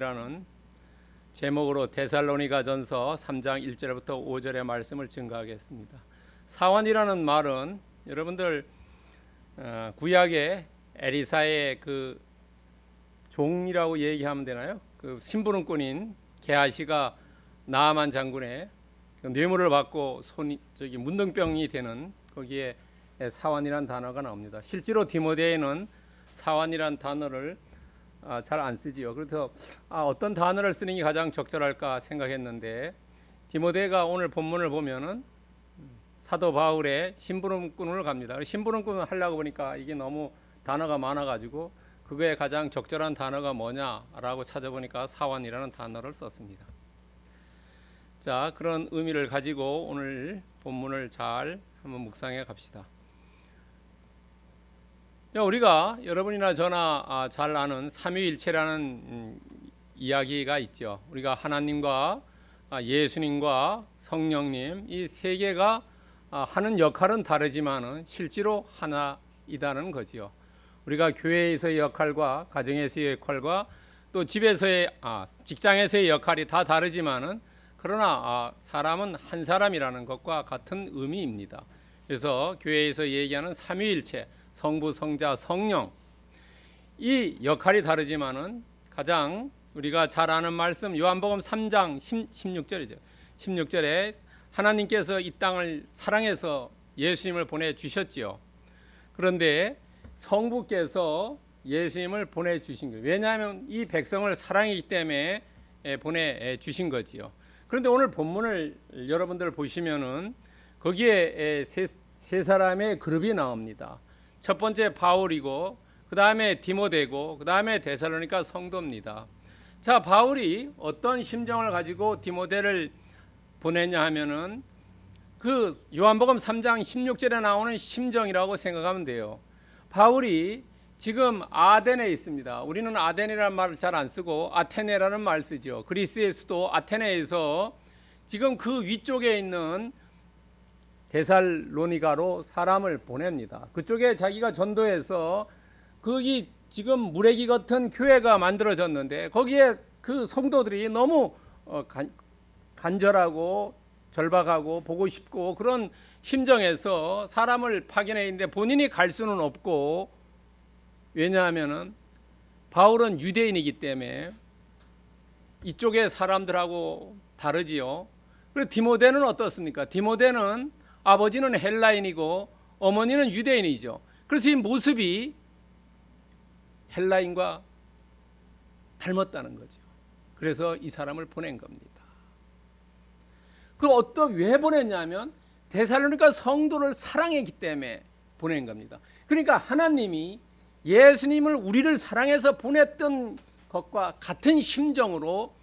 라는 제목으로 데살로니가전서 3장 1절부터 5절의 말씀을 증거하겠습니다. 사원이라는 말은 여러분들 구약의 에리사의 그 종이라고 얘기하면 되나요? 그 심부름꾼인 게하시가 나아만 장군의 뇌물을 받고 문둥병이 되는 거기에 사원이란 단어가 나옵니다. 실제로 디모데에는 사원이란 단어를 잘 안 쓰지요. 그래서 어떤 단어를 쓰는 게 가장 적절할까 생각했는데 디모데가 오늘 본문을 보면은 사도 바울의 심부름꾼을 갑니다. 심부름꾼을 하려고 보니까 이게 너무 단어가 많아가지고 그거에 가장 적절한 단어가 뭐냐라고 찾아보니까 사원이라는 단어를 썼습니다. 자, 그런 의미를 가지고 오늘 본문을 잘 한번 묵상해 갑시다. 우리가 여러분이나 저나 잘 아는 삼위일체라는 이야기가 있죠. 우리가 하나님과 예수님과 성령님 이 세 개가 하는 역할은 다르지만은 실제로 하나이다는 거지요. 우리가 교회에서의 역할과 가정에서의 역할과 또 집에서의 직장에서의 역할이 다 다르지만은 그러나 사람은 한 사람이라는 것과 같은 의미입니다. 그래서 교회에서 얘기하는 삼위일체 성부, 성자, 성령 이 역할이 다르지만은 가장 우리가 잘 아는 말씀 요한복음 3장 16절이죠. 16절에 하나님께서 이 땅을 사랑해서 예수님을 보내주셨지요. 그런데 성부께서 예수님을 보내주신 거예요. 왜냐하면 이 백성을 사랑하기 때문에 보내주신 거지요. 그런데 오늘 본문을 여러분들 보시면은 거기에 세 사람의 그룹이 나옵니다. 첫 번째 바울이고 그 다음에 디모데고 그 다음에 데살로니가 성도입니다. 자, 바울이 어떤 심정을 가지고 디모데를 보냈냐 하면은 그 요한복음 3장 16절에 나오는 심정이라고 생각하면 돼요. 바울이 지금 아덴에 있습니다. 우리는 아덴이라는 말을 잘 안 쓰고 아테네라는 말 쓰죠. 그리스의 수도 아테네에서 지금 그 위쪽에 있는 데살로니가로 사람을 보냅니다. 그쪽에 자기가 전도해서 거기 지금 무래기 같은 교회가 만들어졌는데 거기에 그 성도들이 너무 간절하고 절박하고 보고 싶고 그런 심정에서 사람을 파견해 있는데 본인이 갈 수는 없고, 왜냐하면은 바울은 유대인이기 때문에 이쪽의 사람들하고 다르지요. 그리고 디모데는 어떻습니까? 디모데는 아버지는 헬라인이고 어머니는 유대인이죠. 그래서 이 모습이 헬라인과 닮았다는 거죠. 그래서 이 사람을 보낸 겁니다. 왜 보냈냐면 데살로니가 성도를 사랑했기 때문에 보낸 겁니다. 그러니까 하나님이 예수님을 우리를 사랑해서 보냈던 것과 같은 심정으로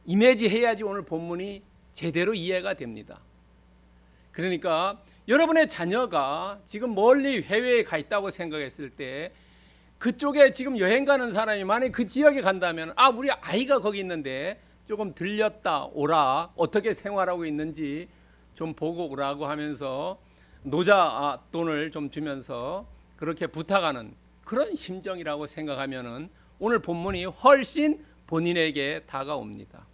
이미지해야지 오늘 본문이 제대로 이해가 됩니다. 그러니까 여러분의 자녀가 지금 멀리 해외에 가 있다고 생각했을 때 그쪽에 지금 여행 가는 사람이 만약에 그 지역에 간다면 우리 아이가 거기 있는데 조금 들렸다 오라, 어떻게 생활하고 있는지 좀 보고 오라고 하면서 노자 돈을 좀 주면서 그렇게 부탁하는 그런 심정이라고 생각하면은 오늘 본문이 훨씬 본인에게 다가옵니다.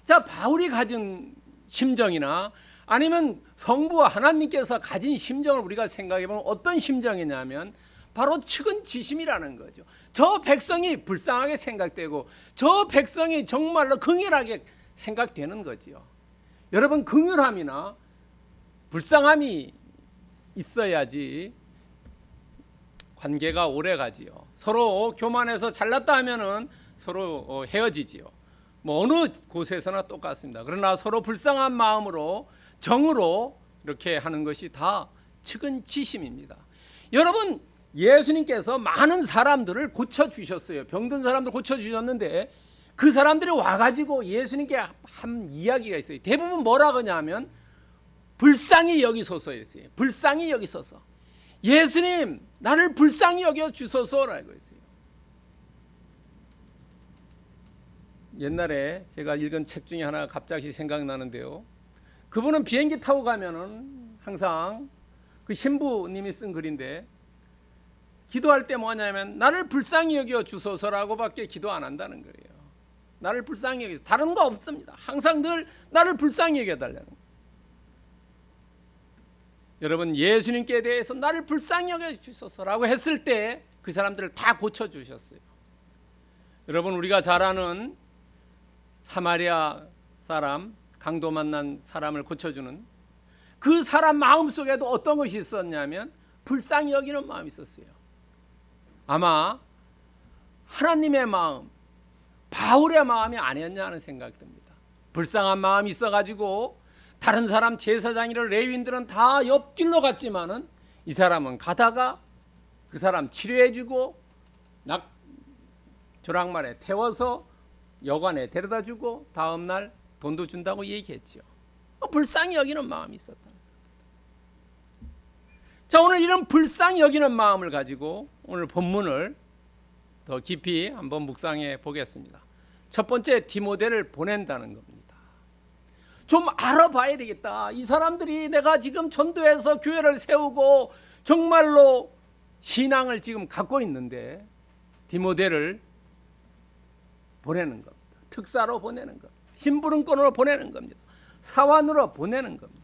자, 바울이 가진 심정이나 아니면 성부와 하나님께서 가진 심정을 우리가 생각해보면 어떤 심정이냐면 바로 측은지심이라는 거죠. 저 백성이 불쌍하게 생각되고 저 백성이 정말로 긍휼하게 생각되는 거지요. 여러분, 긍휼함이나 불쌍함이 있어야지 관계가 오래 가지요. 서로 교만해서 잘났다 하면은 서로 헤어지지요. 어느 곳에서나 똑같습니다. 그러나 서로 불쌍한 마음으로 정으로 이렇게 하는 것이 다 측은지심입니다. 여러분, 예수님께서 많은 사람들을 고쳐주셨어요. 병든 사람들 고쳐주셨는데 그 사람들이 와가지고 예수님께 한 이야기가 있어요. 대부분 뭐라 그러냐면 불쌍히 여기소서였어요. 불쌍히 여기소서. 예수님, 나를 불쌍히 여겨 주소서라고 했어요. 옛날에 제가 읽은 책 중에 하나 갑자기 생각나는데요. 그분은 비행기 타고 가면은 항상 그 신부님이 쓴 글인데 기도할 때 뭐냐면 나를 불쌍히 여겨 주소서라고밖에 기도 안 한다는 거예요. 나를 불쌍히 여겨, 다른 거 없습니다. 항상 늘 나를 불쌍히 여겨달라는 거예요. 여러분, 예수님께 대해서 나를 불쌍히 여겨 주소서라고 했을 때 그 사람들을 다 고쳐주셨어요. 여러분, 우리가 잘 아는 사마리아 사람, 강도 만난 사람을 고쳐주는 그 사람 마음속에도 어떤 것이 있었냐면 불쌍히 여기는 마음이 있었어요. 아마 하나님의 마음, 바울의 마음이 아니었냐 하는 생각이 듭니다. 불쌍한 마음이 있어가지고 다른 사람 제사장이나 레위인들은 다 옆길로 갔지만은 이 사람은 가다가 그 사람 치료해주고 조랑말에 태워서 여관에 데려다주고 다음날 돈도 준다고 얘기했죠. 불쌍히 여기는 마음이 있었다. 자, 오늘 이런 불쌍히 여기는 마음을 가지고 오늘 본문을 더 깊이 한번 묵상해 보겠습니다. 첫 번째, 디모데를 보낸다는 겁니다. 좀 알아봐야 되겠다. 이 사람들이 내가 지금 전도해서 교회를 세우고 정말로 신앙을 지금 갖고 있는데 디모데를 보내는 겁니다. 특사로 보내는 겁니다. 심부름꾼으로 보내는 겁니다. 사환으로 보내는 겁니다.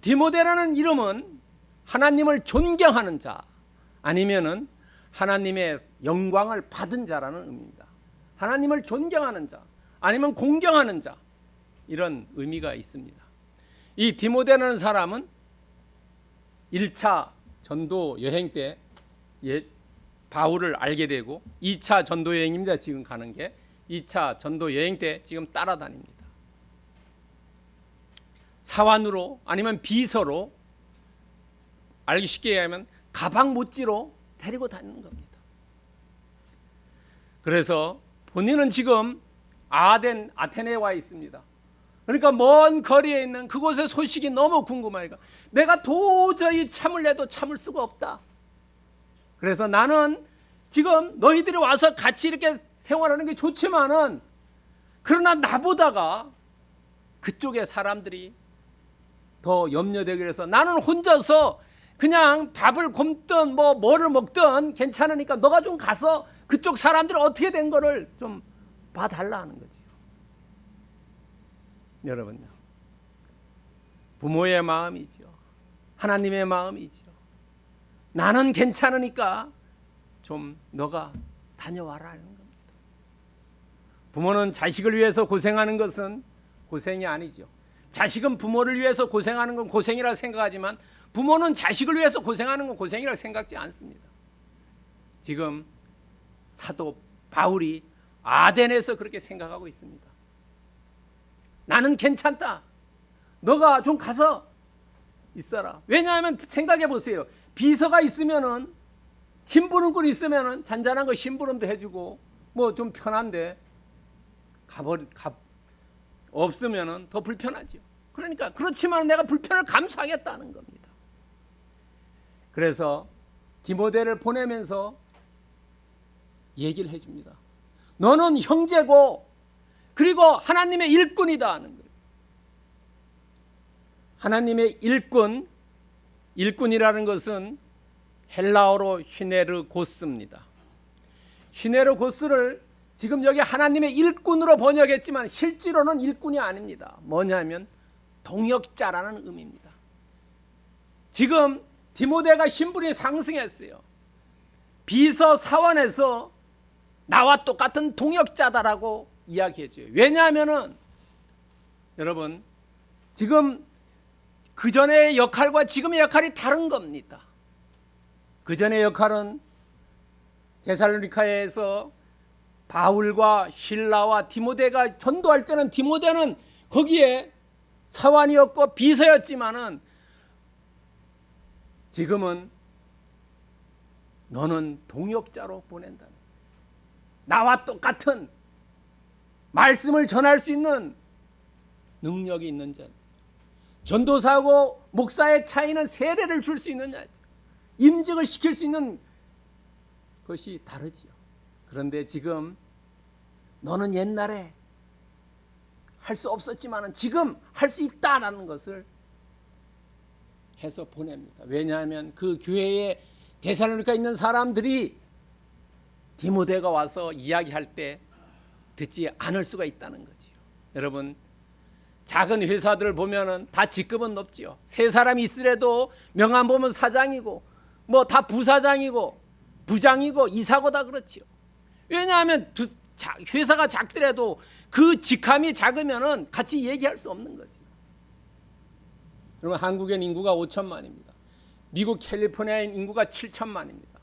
디모데라는 이름은 하나님을 존경하는 자, 아니면은 하나님의 영광을 받은 자라는 의미입니다. 하나님을 존경하는 자, 아니면 공경하는 자, 이런 의미가 있습니다. 이 디모데라는 사람은 1차 전도 여행 때 바울을 알게 되고 2차 전도 여행입니다. 지금 가는 게 2차 전도 여행 때 지금 따라다닙니다. 사환으로 아니면 비서로, 알기 쉽게 얘기하면 가방 못지로 데리고 다니는 겁니다. 그래서 본인은 지금 아테네에 와 있습니다. 그러니까 먼 거리에 있는 그곳의 소식이 너무 궁금하니까 내가 도저히 참을래도 참을 수가 없다. 그래서 나는 지금 너희들이 와서 같이 이렇게 생활하는 게 좋지만은 그러나 나보다가 그쪽에 사람들이 더 염려되기 위해서 나는 혼자서 그냥 밥을 굶든 뭐를 먹든 괜찮으니까 너가 좀 가서 그쪽 사람들은 어떻게 된 거를 좀 봐달라 하는 거지요. 여러분요, 부모의 마음이죠. 하나님의 마음이죠. 나는 괜찮으니까 좀 너가 다녀와라 하는 겁니다. 부모는 자식을 위해서 고생하는 것은 고생이 아니죠. 자식은 부모를 위해서 고생하는 건 고생이라 생각하지만 부모는 자식을 위해서 고생하는 건 고생이라 생각지 않습니다. 지금 사도 바울이 아덴에서 그렇게 생각하고 있습니다. 나는 괜찮다. 너가 좀 가서 있어라. 왜냐하면 생각해 보세요. 비서가 있으면은, 심부름꾼이 있으면은 잔잔한 거 심부름도 해주고 뭐 좀 편한데 없으면은 더 불편하죠. 그러니까 그렇지만 내가 불편을 감수하겠다는 겁니다. 그래서 디모데를 보내면서 얘기를 해줍니다. 너는 형제고 그리고 하나님의 일꾼이다 하는 거예요. 하나님의 일꾼이라는 것은 헬라어로 휘네르고스입니다. 휘네르고스를 지금 여기 하나님의 일꾼으로 번역했지만 실제로는 일꾼이 아닙니다. 뭐냐면 동역자라는 의미입니다. 지금 디모데가 신분이 상승했어요. 비서 사원에서 나와 똑같은 동역자다라고 이야기해줘요. 왜냐하면은 여러분, 지금 그전의 역할과 지금의 역할이 다른 겁니다. 그전의 역할은 데살로니가에서 바울과 실라와 디모데가 전도할 때는 디모데는 거기에 사환이었고 비서였지만은 지금은 너는 동역자로 보낸다. 나와 똑같은 말씀을 전할 수 있는 능력이 있는 자. 전도사하고 목사의 차이는 세례를 줄 수 있는 자. 임직을 시킬 수 있는 것이 다르지요. 그런데 지금 너는 옛날에 할 수 없었지만 지금 할 수 있다라는 것을 해서 보냅니다. 왜냐하면 그 교회에 데살로니가 있는 사람들이 디모데가 와서 이야기할 때 듣지 않을 수가 있다는 거지요. 여러분, 작은 회사들을 보면은 다 직급은 높지요. 세 사람이 있으래도 명함 보면 사장이고 뭐 다 부사장이고 부장이고 이사고 다 그렇지요. 왜냐하면 회사가 작더라도 그 직함이 작으면은 같이 얘기할 수 없는 거지. 여러분, 한국엔 인구가 5천만입니다. 미국 캘리포니아엔 인구가 7천만입니다.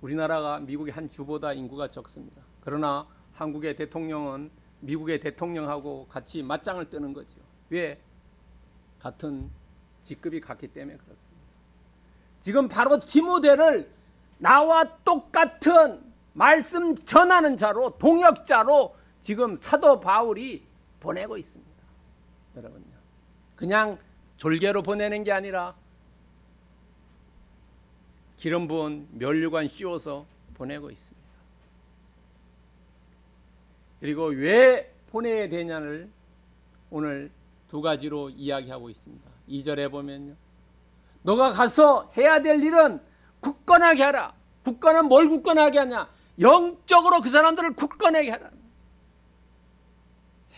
우리나라가 미국의 한 주보다 인구가 적습니다. 그러나 한국의 대통령은 미국의 대통령하고 같이 맞짱을 뜨는 거죠. 왜? 같은 직급이 같기 때문에 그렇습니다. 지금 바로 디모데를 나와 똑같은 말씀 전하는 자로, 동역자로 지금 사도 바울이 보내고 있습니다. 여러분요, 그냥 졸개로 보내는 게 아니라 기름 부은 면류관 씌워서 보내고 있습니다. 그리고 왜 보내야 되냐를 오늘 두 가지로 이야기하고 있습니다. 2절에 보면요, 너가 가서 해야 될 일은 굳건하게 하라. 굳건은 뭘 굳건하게 하냐? 영적으로 그 사람들을 굳건하게 하라.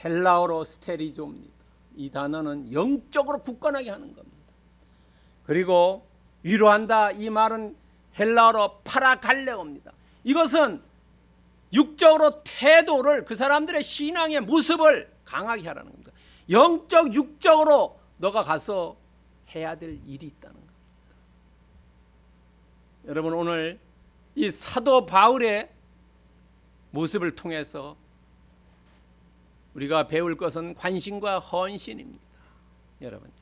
헬라어로 스테리조입니다. 이 단어는 영적으로 굳건하게 하는 겁니다. 그리고 위로한다, 이 말은 헬라어로 파라갈레오입니다. 이것은 육적으로 태도를, 그 사람들의 신앙의 모습을 강하게 하라는 겁니다. 영적, 육적으로 너가 가서 해야 될 일이 있다는 겁니다. 여러분, 오늘 이 사도 바울의 모습을 통해서 우리가 배울 것은 관심과 헌신입니다. 여러분요,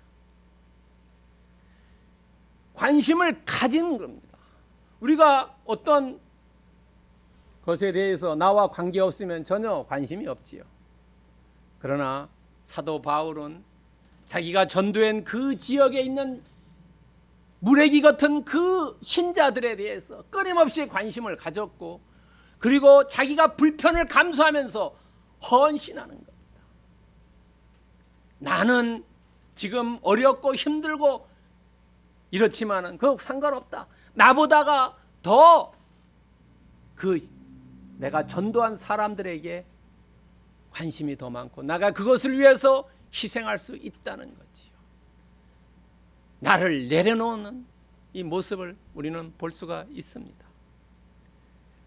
관심을 가지는 겁니다. 우리가 어떤 것에 대해서 나와 관계없으면 전혀 관심이 없지요. 그러나 사도 바울은 자기가 전도한 그 지역에 있는 무래기 같은 그 신자들에 대해서 끊임없이 관심을 가졌고, 그리고 자기가 불편을 감수하면서 헌신하는 겁니다. 나는 지금 어렵고 힘들고 이렇지만은 그거 상관없다. 나보다가 더 내가 전도한 사람들에게 관심이 더 많고 내가 그것을 위해서 희생할 수 있다는 거지요. 나를 내려놓는 이 모습을 우리는 볼 수가 있습니다.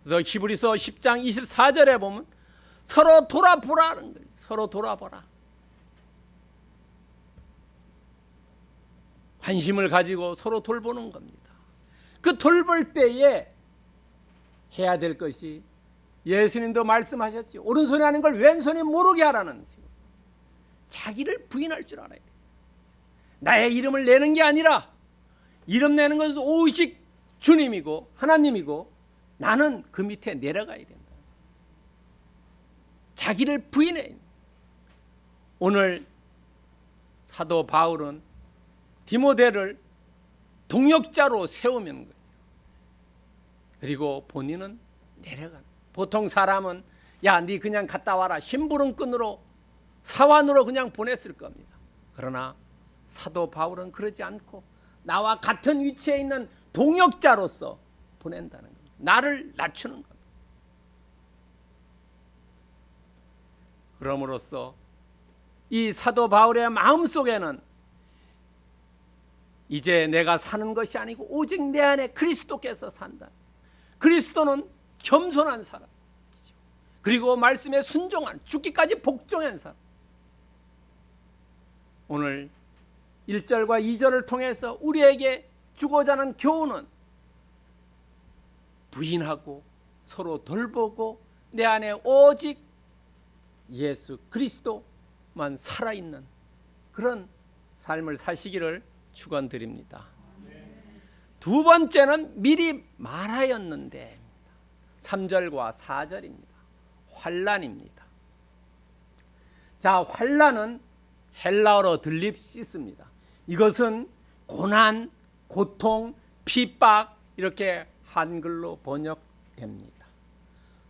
그래서 히브리서 10장 24절에 보면 서로 돌아보라는 거예요. 서로 돌아보라. 관심을 가지고 서로 돌보는 겁니다. 그 돌볼 때에 해야 될 것이, 예수님도 말씀하셨죠. 오른손이 하는 걸 왼손이 모르게 하라는 식으로 자기를 부인할 줄 알아야 돼요. 나의 이름을 내는 게 아니라, 이름 내는 것은 오직 주님이고 하나님이고 나는 그 밑에 내려가야 된다. 자기를 부인해. 오늘 사도 바울은 디모데를 동역자로 세우는 거예요. 그리고 본인은 내려가는. 보통 사람은 야, 네 그냥 갔다 와라, 심부름꾼으로 사환으로 그냥 보냈을 겁니다. 그러나 사도 바울은 그러지 않고 나와 같은 위치에 있는 동역자로서 보낸다는 겁니다. 나를 낮추는 겁니다. 그럼으로써 이 사도 바울의 마음속에는 이제 내가 사는 것이 아니고 오직 내 안에 그리스도께서 산다. 그리스도는 겸손한 사람, 그리고 말씀에 순종한, 죽기까지 복종한 사람. 오늘 1절과 2절을 통해서 우리에게 주고자 하는 교훈은 부인하고 서로 돌보고 내 안에 오직 예수 그리스도만 살아있는 그런 삶을 사시기를 축원드립니다. 두 번째는 미리 말하였는데 3절과 4절입니다. 환난입니다. 자, 환난은 헬라어로 들립시스입니다. 이것은 고난, 고통, 핍박 이렇게 한글로 번역됩니다.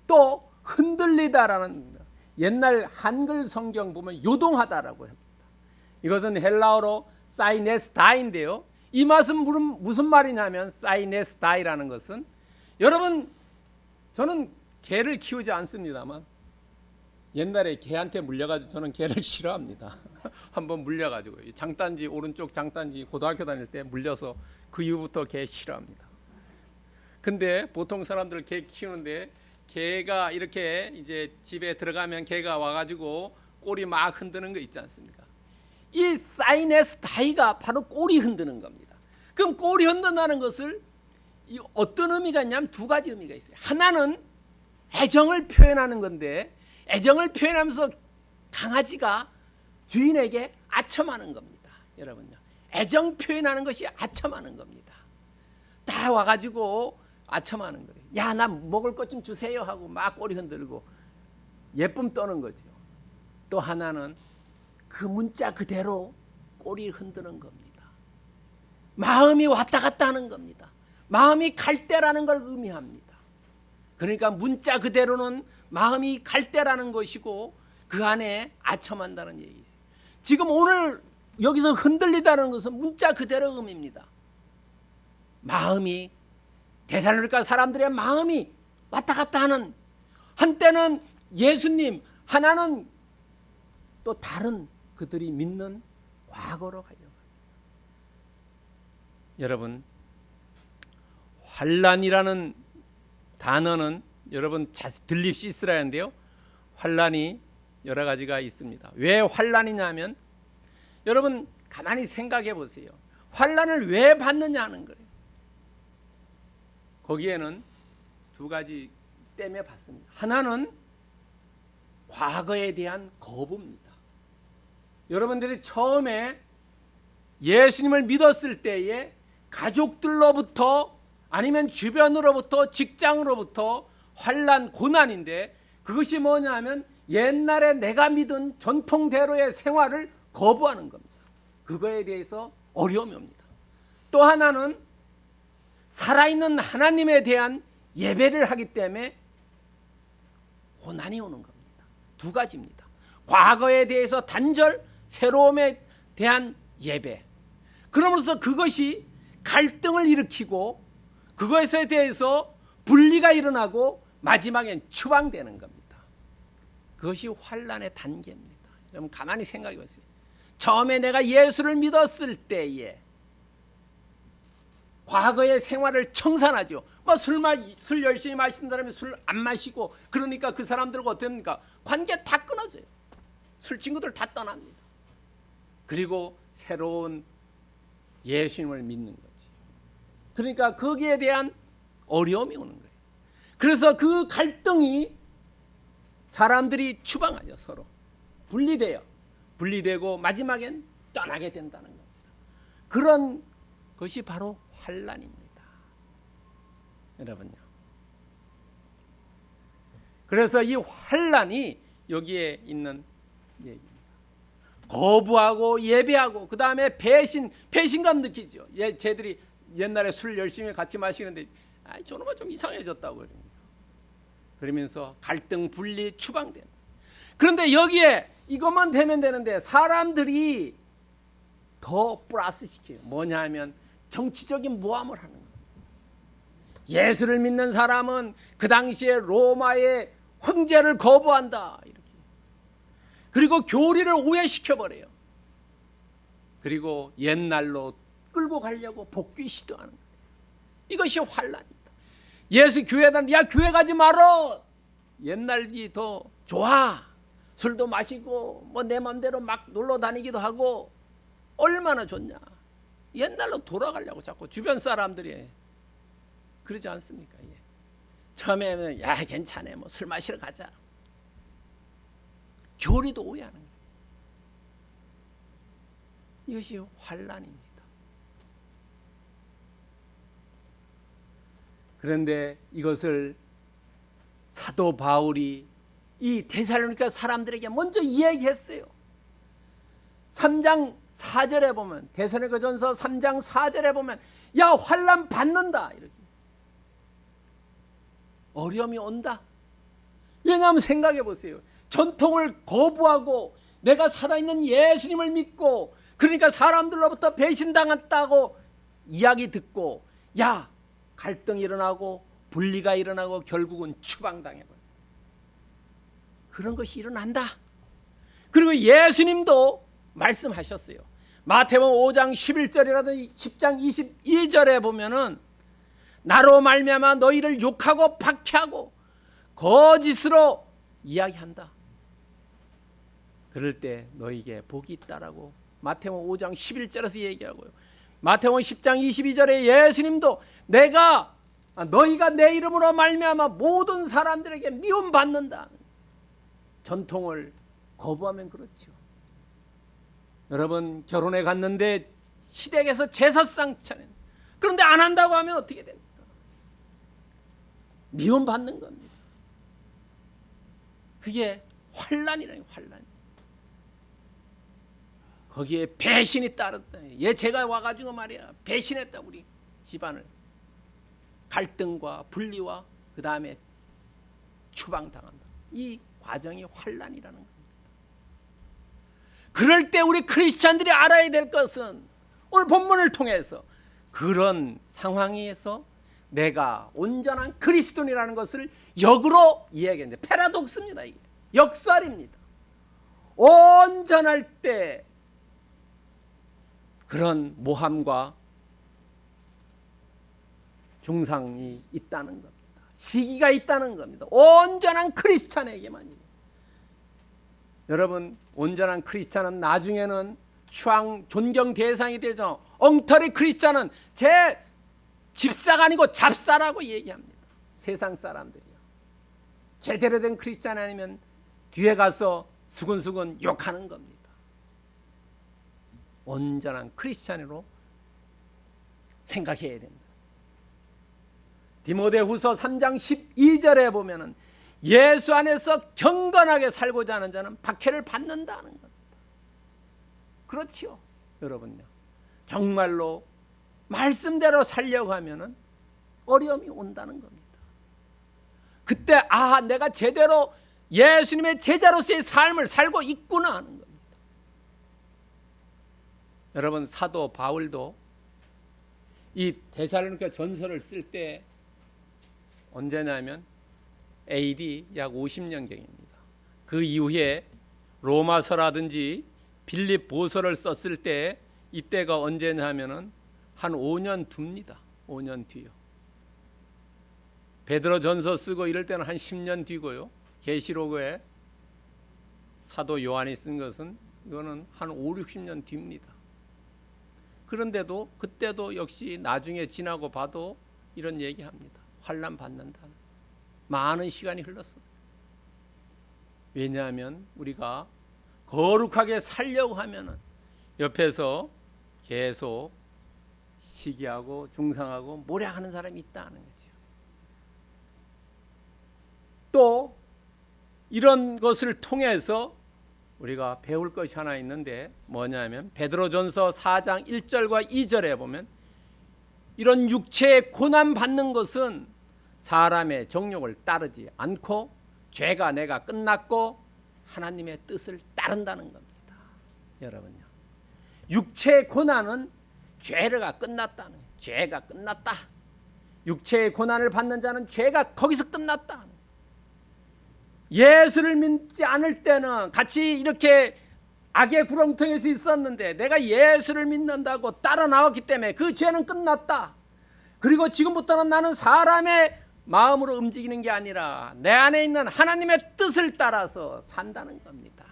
또 흔들리다라는, 옛날 한글 성경 보면 요동하다라고 합니다. 이것은 헬라어로 사이네스다인데요. 이 말은 무슨 말이냐면 사이네스다이라는 것은, 여러분 저는 개를 키우지 않습니다만 옛날에 개한테 물려가지고, 저는 개를 싫어합니다. 한번 물려가지고 장단지, 오른쪽 장단지, 고등학교 다닐 때 물려서 그 이후부터 개 싫어합니다. 근데 보통 사람들 개 키우는데, 개가 이렇게 이제 집에 들어가면 개가 와가지고 꼬리 막 흔드는 거 있지 않습니까? 이 사이네스다이가 바로 꼬리 흔드는 겁니다. 그럼 꼬리 흔든다는 것을 어떤 의미가 있냐면 두 가지 의미가 있어요. 하나는 애정을 표현하는 건데, 애정을 표현하면서 강아지가 주인에게 아첨하는 겁니다. 여러분요, 애정 표현하는 것이 아첨하는 겁니다. 다 와가지고 아첨하는 거예요. 야, 나 먹을 것 좀 주세요 하고 막 꼬리 흔들고 예쁨 떠는 거죠. 또 하나는 그 문자 그대로 꼬리 흔드는 겁니다. 마음이 왔다 갔다 하는 겁니다. 마음이 갈 때라는 걸 의미합니다. 그러니까 문자 그대로는 마음이 갈 때라는 것이고, 그 안에 아첨한다는 얘기예요. 지금 오늘 여기서 흔들리다는 것은 문자 그대로 의미입니다. 마음이, 데살로니가 사람들의 마음이 왔다 갔다 하는, 한때는 예수님, 하나는 또 다른 그들이 믿는 과거로 가려고 합니다. 여러분, 환난이라는 단어는 여러분 들립시스라는데요, 환난이 여러 가지가 있습니다. 왜 환난이냐면, 여러분 가만히 생각해 보세요. 환난을 왜 받느냐 하는 거예요. 거기에는 두 가지 때문에 받습니다. 하나는 과거에 대한 거부입니다. 여러분들이 처음에 예수님을 믿었을 때에 가족들로부터, 아니면 주변으로부터, 직장으로부터 환난, 고난인데, 그것이 뭐냐면 옛날에 내가 믿은 전통대로의 생활을 거부하는 겁니다. 그거에 대해서 어려움이 옵니다. 또 하나는 살아있는 하나님에 대한 예배를 하기 때문에 고난이 오는 겁니다. 두 가지입니다. 과거에 대해서 단절, 새로움에 대한 예배. 그러면서 그것이 갈등을 일으키고, 그것에 대해서 분리가 일어나고 마지막엔 추방되는 겁니다. 그것이 환난의 단계입니다. 여러분 가만히 생각해 보세요. 처음에 내가 예수를 믿었을 때에 과거의 생활을 청산하죠. 술 열심히 마시는 사람이 술 안 마시고, 그러니까 그 사람들과 어떻습니까? 관계 다 끊어져요. 술 친구들 다 떠납니다. 그리고 새로운 예수님을 믿는 거지. 그러니까 거기에 대한 어려움이 오는 거예요. 그래서 그 갈등이 사람들이 추방하죠. 서로 분리되고 마지막엔 떠나게 된다는 겁니다. 그런 것이 바로 환난입니다. 여러분요. 그래서 이 환난이 여기에 있는 얘기입니다. 거부하고 예배하고, 그 다음에 배신감 느끼죠. 쟤들이 옛날에 술 열심히 같이 마시는데, 저놈아 좀 이상해졌다고 그래요. 그러면서 갈등, 분리, 추방된. 그런데 여기에 이것만 되면 되는데, 사람들이 더 플러스 시켜요. 뭐냐 하면 정치적인 모함을 하는 거예요. 예수를 믿는 사람은 그 당시에 로마의 황제를 거부한다, 이렇게. 그리고 교리를 오해시켜버려요. 그리고 옛날로 끌고 가려고 복귀 시도하는 거예요. 이것이 환난입니다. 예수 교회 다니는데, 야 교회 가지 말어, 옛날이 더 좋아, 술도 마시고 뭐 내 맘대로 막 놀러 다니기도 하고 얼마나 좋냐. 옛날로 돌아가려고 자꾸 주변 사람들이 그러지 않습니까? 예. 처음에는 야 괜찮아, 뭐 술 마시러 가자. 교리도 오해하는 거예요. 이것이 환난입니다. 그런데 이것을 사도 바울이 이 데살로니가 사람들에게 먼저 이야기했어요. 3장 4절에 보면, 데살로니가전서 3장 4절에 보면, 야 환난 받는다, 이렇게. 어려움이 온다. 왜냐하면 생각해 보세요. 전통을 거부하고 내가 살아있는 예수님을 믿고, 그러니까 사람들로부터 배신당했다고 이야기 듣고 야 갈등이 일어나고 분리가 일어나고 결국은 추방당해버려. 그런 것이 일어난다. 그리고 예수님도 말씀하셨어요. 마태복음 5장 11절이라든지 10장 22절에 보면은 나로 말미암아 너희를 욕하고 박해하고 거짓으로 이야기한다. 그럴 때 너희에게 복이 있다라고 마태복음 5장 11절에서 얘기하고요. 마태복음 10장 22절에 예수님도 너희가 내 이름으로 말미암아 모든 사람들에게 미움받는다. 전통을 거부하면 그렇죠. 여러분 결혼에 갔는데 시댁에서 제사상 차례. 그런데 안 한다고 하면 어떻게 됩니까? 미움받는 겁니다. 그게 환난이라는 환난. 거기에 배신이 따랐다. 제가 와가지고 말이야 배신했다 우리 집안을. 갈등과 분리와 그 다음에 추방당한다. 이 과정이 환난이라는 겁니다. 그럴 때 우리 크리스찬들이 알아야 될 것은 오늘 본문을 통해서 그런 상황에서 내가 온전한 그리스도인이라는 것을 역으로 이야기했는데 패러독스입니다. 이게 역설입니다. 온전할 때 그런 모함과 중상이 있다는 겁니다. 시기가 있다는 겁니다. 온전한 크리스찬에게만이. 여러분 온전한 크리스찬은 나중에는 존경 대상이 되죠. 엉터리 크리스찬은 제 집사가 아니고 잡사라고 얘기합니다. 세상 사람들이요. 제대로 된 크리스찬 아니면 뒤에 가서 수근수근 욕하는 겁니다. 온전한 크리스찬으로 생각해야 됩니다. 디모데후서 3장 12절에 보면은 예수 안에서 경건하게 살고자 하는 자는 박해를 받는다는 겁니다. 그렇지요, 여러분요. 정말로 말씀대로 살려고 하면은 어려움이 온다는 겁니다. 그때 내가 제대로 예수님의 제자로서의 삶을 살고 있구나 하는 겁니다. 여러분 사도 바울도 이 데살로니가 전서를 쓸 때 언제냐면 AD 약 50년경입니다. 그 이후에 로마서라든지 빌립보서를 썼을 때 이때가 언제냐면은 한 5년 뒤입니다. 5년 뒤요. 베드로전서 쓰고 이럴 때는 한 10년 뒤고요. 계시록에 사도 요한이 쓴 것은 이거는 한 5, 60년 뒤입니다. 그런데도 그때도 역시 나중에 지나고 봐도 이런 얘기합니다. 환난 받는다. 많은 시간이 흘렀어. 왜냐하면 우리가 거룩하게 살려고 하면은 옆에서 계속 시기하고 중상하고 모략하는 사람이 있다는 거죠. 또 이런 것을 통해서 우리가 배울 것이 하나 있는데 뭐냐면 베드로전서 4장 1절과 2절에 보면 이런 육체의 고난 받는 것은 사람의 정욕을 따르지 않고 죄가 내가 끝났고 하나님의 뜻을 따른다는 겁니다. 여러분요. 육체의 고난은 죄가 끝났다는 거예요. 죄가 끝났다. 육체의 고난을 받는 자는 죄가 거기서 끝났다. 예수를 믿지 않을 때는 같이 이렇게 악의 구렁텅이에서 있었는데 내가 예수를 믿는다고 따라 나왔기 때문에 그 죄는 끝났다. 그리고 지금부터는 나는 사람의 마음으로 움직이는 게 아니라 내 안에 있는 하나님의 뜻을 따라서 산다는 겁니다.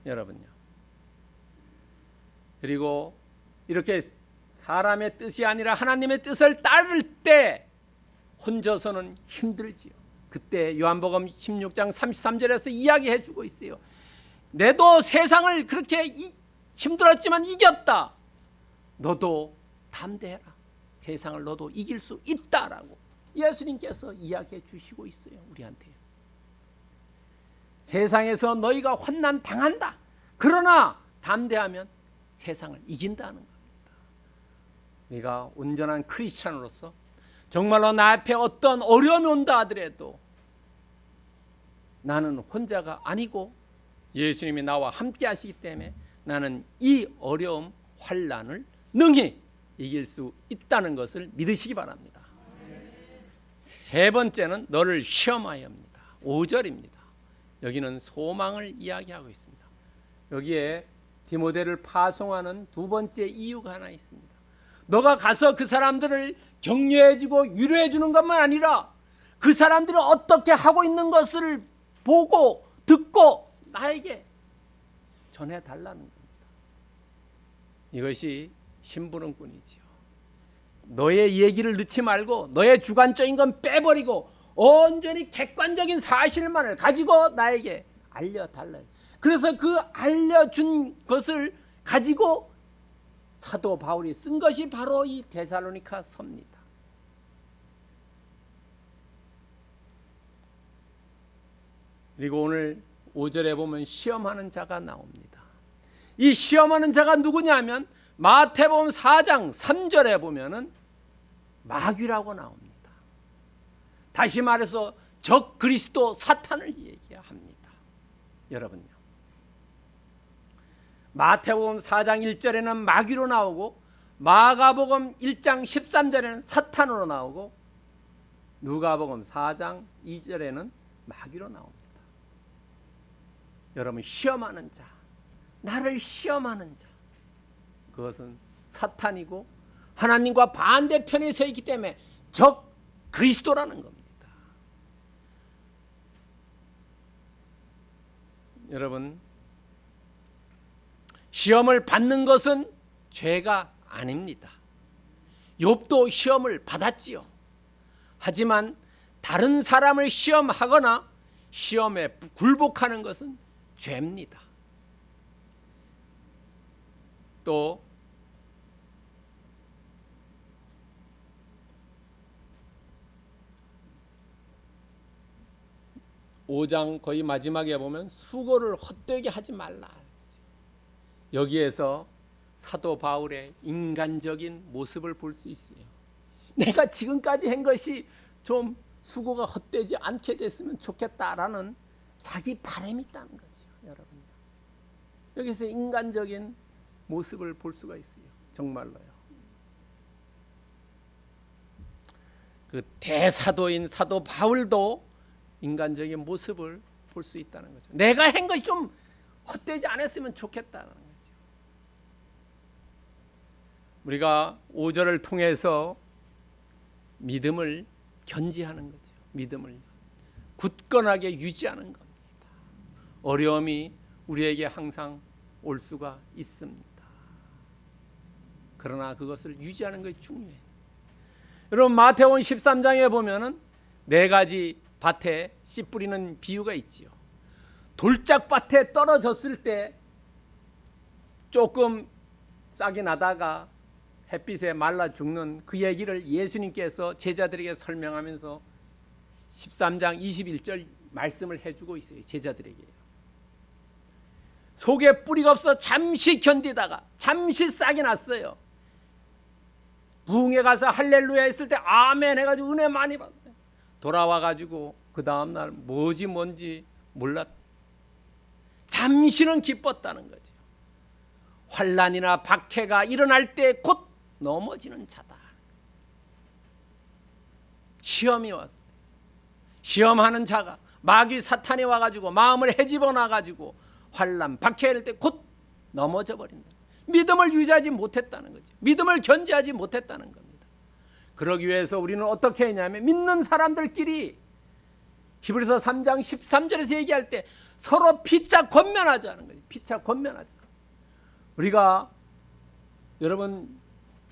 여러분요. 그리고 이렇게 사람의 뜻이 아니라 하나님의 뜻을 따를 때 혼자서는 힘들지요. 그때 요한복음 16장 33절에서 이야기해 주고 있어요. 내도 세상을 그렇게 힘들었지만 이겼다. 너도 담대해라. 세상을 너도 이길 수 있다라고 예수님께서 이야기해 주시고 있어요. 우리한테. 세상에서 너희가 환난 당한다. 그러나 담대하면 세상을 이긴다는 겁니다. 네가 온전한 크리스찬으로서 정말로 나 앞에 어떤 어려움이 온다 하더라도 나는 혼자가 아니고 예수님이 나와 함께 하시기 때문에 나는 이 어려움 환난을 능히 이길 수 있다는 것을 믿으시기 바랍니다. 세 번째는 너를 시험하여 합니다. 5절입니다. 여기는 소망을 이야기하고 있습니다. 여기에 디모데를 파송하는 두 번째 이유가 하나 있습니다. 너가 가서 그 사람들을 격려해주고 위로해주는 것만 아니라 그 사람들이 어떻게 하고 있는 것을 보고 듣고 나에게 전해달라는 겁니다. 이것이 심부름꾼이지요. 너의 얘기를 넣지 말고 너의 주관적인 건 빼버리고 온전히 객관적인 사실만을 가지고 나에게 알려달라. 그래서 그 알려준 것을 가지고 사도 바울이 쓴 것이 바로 이 데살로니가 서입니다. 그리고 오늘 5절에 보면 시험하는 자가 나옵니다. 이 시험하는 자가 누구냐면 마태복음 4장 3절에 보면은 마귀라고 나옵니다. 다시 말해서 적 그리스도 사탄을 얘기합니다. 여러분요. 마태복음 4장 1절에는 마귀로 나오고 마가복음 1장 13절에는 사탄으로 나오고 누가복음 4장 2절에는 마귀로 나옵니다. 여러분 시험하는 자, 나를 시험하는 자, 그것은 사탄이고 하나님과 반대편에 서 있기 때문에 적 그리스도라는 겁니다. 여러분 시험을 받는 것은 죄가 아닙니다. 욥도 시험을 받았지요. 하지만 다른 사람을 시험하거나 시험에 굴복하는 것은 죄입니다. 또 5장 거의 마지막에 보면 수고를 헛되게 하지 말라. 여기에서 사도 바울의 인간적인 모습을 볼 수 있어요. 내가 지금까지 한 것이 좀 수고가 헛되지 않게 됐으면 좋겠다라는 자기 바람이 있다는 거죠. 여러분 여기서 인간적인 모습을 볼 수가 있어요. 정말로요. 그 대사도인 사도 바울도 인간적인 모습을 볼 수 있다는 거죠. 내가 한 것이 좀 헛되지 않았으면 좋겠다는 거죠. 우리가 5절을 통해서 믿음을 견지하는 거죠. 믿음을 굳건하게 유지하는 겁니다. 어려움이 우리에게 항상 올 수가 있습니다. 그러나 그것을 유지하는 것이 중요해요. 여러분 마태복음 13장에 보면은 4가지 밭에 씨 뿌리는 비유가 있지요. 돌짝밭에 떨어졌을 때 조금 싹이 나다가 햇빛에 말라 죽는 그 얘기를 예수님께서 제자들에게 설명하면서 13장 21절 말씀을 해주고 있어요. 제자들에게. 속에 뿌리가 없어 잠시 견디다가 잠시 싹이 났어요. 부흥회 가서 할렐루야 했을 때 아멘 해가지고 은혜 많이 받아요. 돌아와가지고 그 다음날 뭔지 몰랐. 잠시는 기뻤다는 거죠. 환난이나 박해가 일어날 때 곧 넘어지는 자다. 시험이 와서 시험하는 자가 마귀 사탄이 와가지고 마음을 헤집어 놔가지고 환난 박해할 때 곧 넘어져 버린다. 믿음을 유지하지 못했다는 거죠. 믿음을 견지하지 못했다는 겁니다. 그러기 위해서 우리는 어떻게 했냐면 믿는 사람들끼리 히브리서 3장 13절에서 얘기할 때 서로 피차 권면하자는 거예요. 피차 권면하자. 우리가 여러분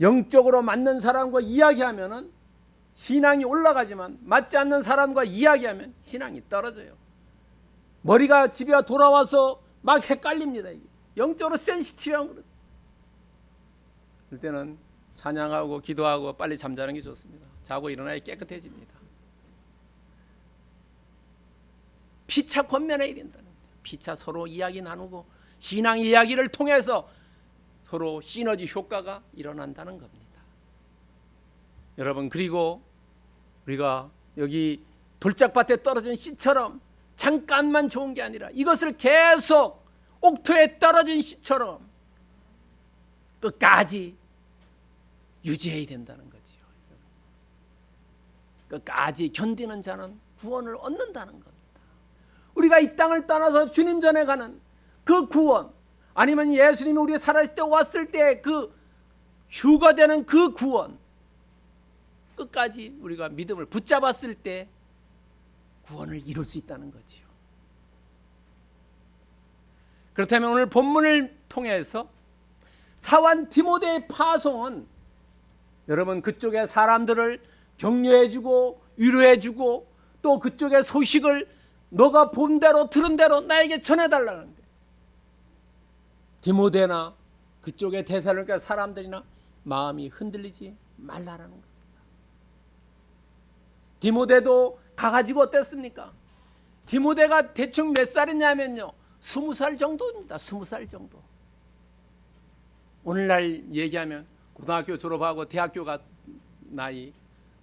영적으로 맞는 사람과 이야기하면은 신앙이 올라가지만 맞지 않는 사람과 이야기하면 신앙이 떨어져요. 머리가 집에 돌아와서 막 헷갈립니다. 이게. 영적으로 센시티브한 거예요. 그럴 때는 찬양하고 기도하고 빨리 잠자는 게 좋습니다. 자고 일어나야 깨끗해집니다. 피차 권면해야 된다는 거예요. 피차 서로 이야기 나누고 신앙 이야기를 통해서 서로 시너지 효과가 일어난다는 겁니다. 여러분 그리고 우리가 여기 돌짝밭에 떨어진 씨처럼 잠깐만 좋은 게 아니라 이것을 계속 옥토에 떨어진 씨처럼 끝까지 유지해야 된다는 거지요. 끝까지 견디는 자는 구원을 얻는다는 겁니다. 우리가 이 땅을 떠나서 주님 전에 가는 그 구원, 아니면 예수님이 우리 살아있을 때 왔을 때 그 휴가되는 그 구원, 끝까지 우리가 믿음을 붙잡았을 때 구원을 이룰 수 있다는 거지요. 그렇다면 오늘 본문을 통해서 사환 디모데의 파송은 여러분 그쪽의 사람들을 격려해주고 위로해주고 또 그쪽의 소식을 너가 본 대로 들은 대로 나에게 전해달라는데, 디모데나 그쪽의 데살로니가 사람들이나 마음이 흔들리지 말라라는 겁니다. 디모데도 가가지고 어땠습니까? 디모데가 대충 몇 살이냐면요, 20살 정도입니다. 20살 정도. 오늘날 얘기하면 고등학교 졸업하고 대학교가 나이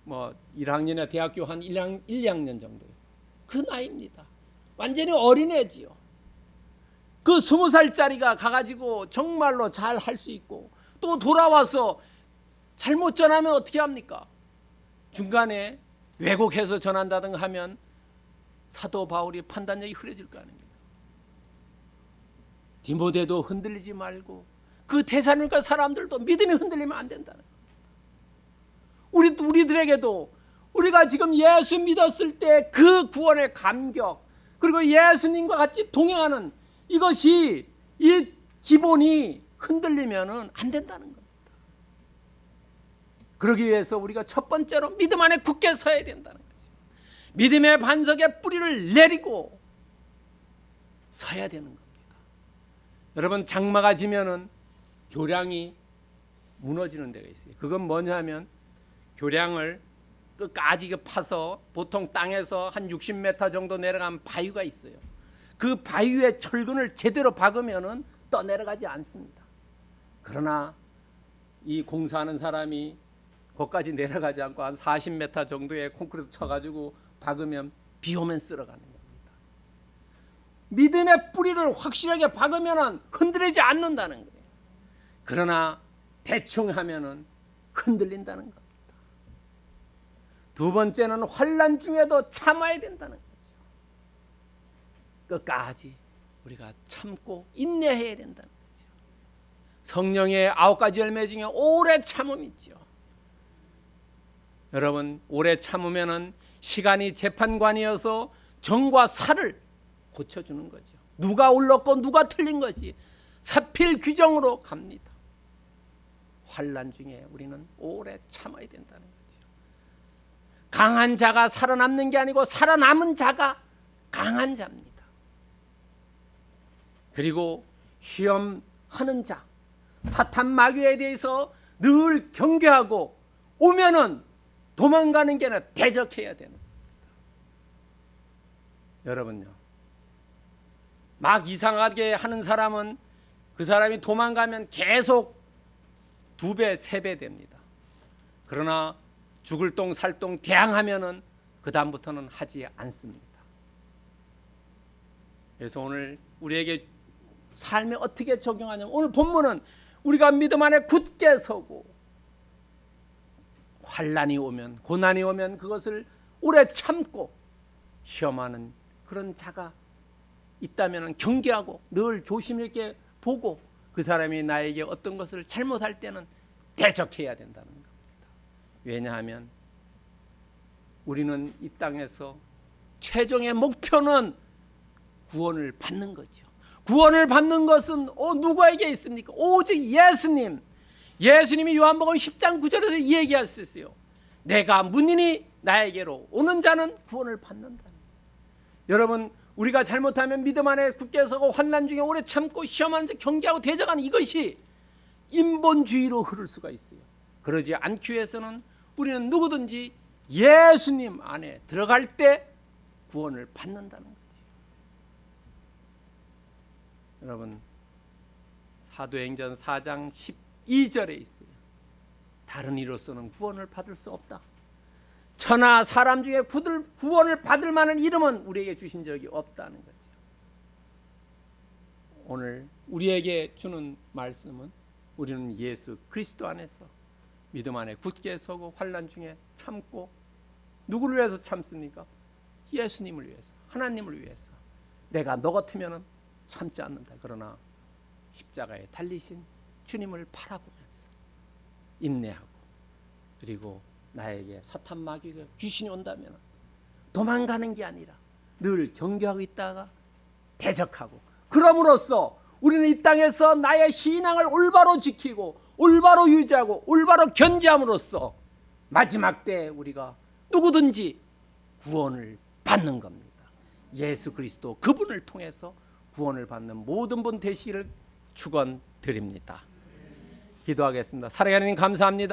1학년이나 대학교 한 2학년 정도, 그 나이입니다. 완전히 어린애지요. 그 20살짜리가 가가지고 정말로 잘 할 수 있고 또 돌아와서 잘못 전하면 어떻게 합니까? 중간에 왜곡해서 전한다든가 하면 사도 바울이 판단력이 흐려질 거 아닙니까? 디모데도 흔들리지 말고 그 데살로니가 사람들도 믿음이 흔들리면 안 된다는 거예요. 우리들에게도 우리가 지금 예수 믿었을 때 그 구원의 감격, 그리고 예수님과 같이 동행하는 이것이, 이 기본이 흔들리면 안 된다는 겁니다. 그러기 위해서 우리가 첫 번째로 믿음 안에 굳게 서야 된다는 거죠. 믿음의 반석에 뿌리를 내리고 서야 되는 겁니다. 여러분, 장마가 지면은 교량이 무너지는 데가 있어요. 그건 뭐냐면 교량을 끝까지 파서 보통 땅에서 한 60m 정도 내려가면 바위가 있어요. 그 바위에 철근을 제대로 박으면은 떠내려가지 않습니다. 그러나 이 공사하는 사람이 거기까지 내려가지 않고 한 40m 정도의 콘크리트 쳐가지고 박으면 비 오면 쓸어가는 겁니다. 믿음의 뿌리를 확실하게 박으면은 흔들리지 않는다는 거예요. 그러나 대충 하면은 흔들린다는 겁니다. 두 번째는 환난 중에도 참아야 된다는 거죠. 끝까지 우리가 참고 인내해야 된다는 거죠. 성령의 9가지 열매 중에 오래 참음이 있죠. 여러분, 오래 참으면은 시간이 재판관이어서 정과 사를 고쳐주는 거죠. 누가 옳았고 누가 틀린 것이 사필 규정으로 갑니다. 환난 중에 우리는 오래 참아야 된다는 거죠. 강한 자가 살아남는 게 아니고 살아남은 자가 강한 자입니다. 그리고 시험하는 자, 사탄 마귀에 대해서 늘 경계하고 오면은 도망가는 게 아니라 대적해야 되는 겁니다. 여러분요, 막 이상하게 하는 사람은 그 사람이 도망가면 계속 2배, 3배 됩니다. 그러나 죽을 똥 살똥 대항하면은 그 다음부터는 하지 않습니다. 그래서 오늘 우리에게 삶에 어떻게 적용하냐면, 오늘 본문은 우리가 믿음 안에 굳게 서고 환난이 오면, 고난이 오면 그것을 오래 참고 시험하는 그런 자가 있다면 경계하고 늘 조심 있게 보고 그 사람이 나에게 어떤 것을 잘못할 때는 대적해야 된다는 겁니다. 왜냐하면 우리는 이 땅에서 최종의 목표는 구원을 받는 거죠. 구원을 받는 것은 누구에게 있습니까? 오직 예수님. 예수님이 요한복음 10장 9절에서 얘기하셨어요. 내가 문이니 나에게로 오는 자는 구원을 받는다. 여러분, 우리가 잘못하면 믿음 안에 굳게 서고 환난 중에 오래 참고 시험하는 자 경계하고 대적하는 이것이 인본주의로 흐를 수가 있어요. 그러지 않기 위해서는 우리는 누구든지 예수님 안에 들어갈 때 구원을 받는다는 거죠. 여러분, 사도행전 4장 12절에 있어요. 다른 이로서는 구원을 받을 수 없다. 천하 사람 중에 구원을 받을 만한 이름은 우리에게 주신 적이 없다는 거죠. 오늘 우리에게 주는 말씀은 우리는 예수 그리스도 안에서 믿음 안에 굳게 서고 환난 중에 참고, 누구를 위해서 참습니까? 예수님을 위해서, 하나님을 위해서. 내가 너 같으면 참지 않는다. 그러나 십자가에 달리신 주님을 바라보면서 인내하고, 그리고 나에게 사탄 마귀가 귀신이 온다면 도망가는 게 아니라 늘 경계하고 있다가 대적하고, 그럼으로써 우리는 이 땅에서 나의 신앙을 올바로 지키고 올바로 유지하고 올바로 견지함으로써 마지막 때 우리가 누구든지 구원을 받는 겁니다. 예수 그리스도 그분을 통해서 구원을 받는 모든 분 되시기를 축원드립니다. 기도하겠습니다. 사랑하는 하나님 감사합니다.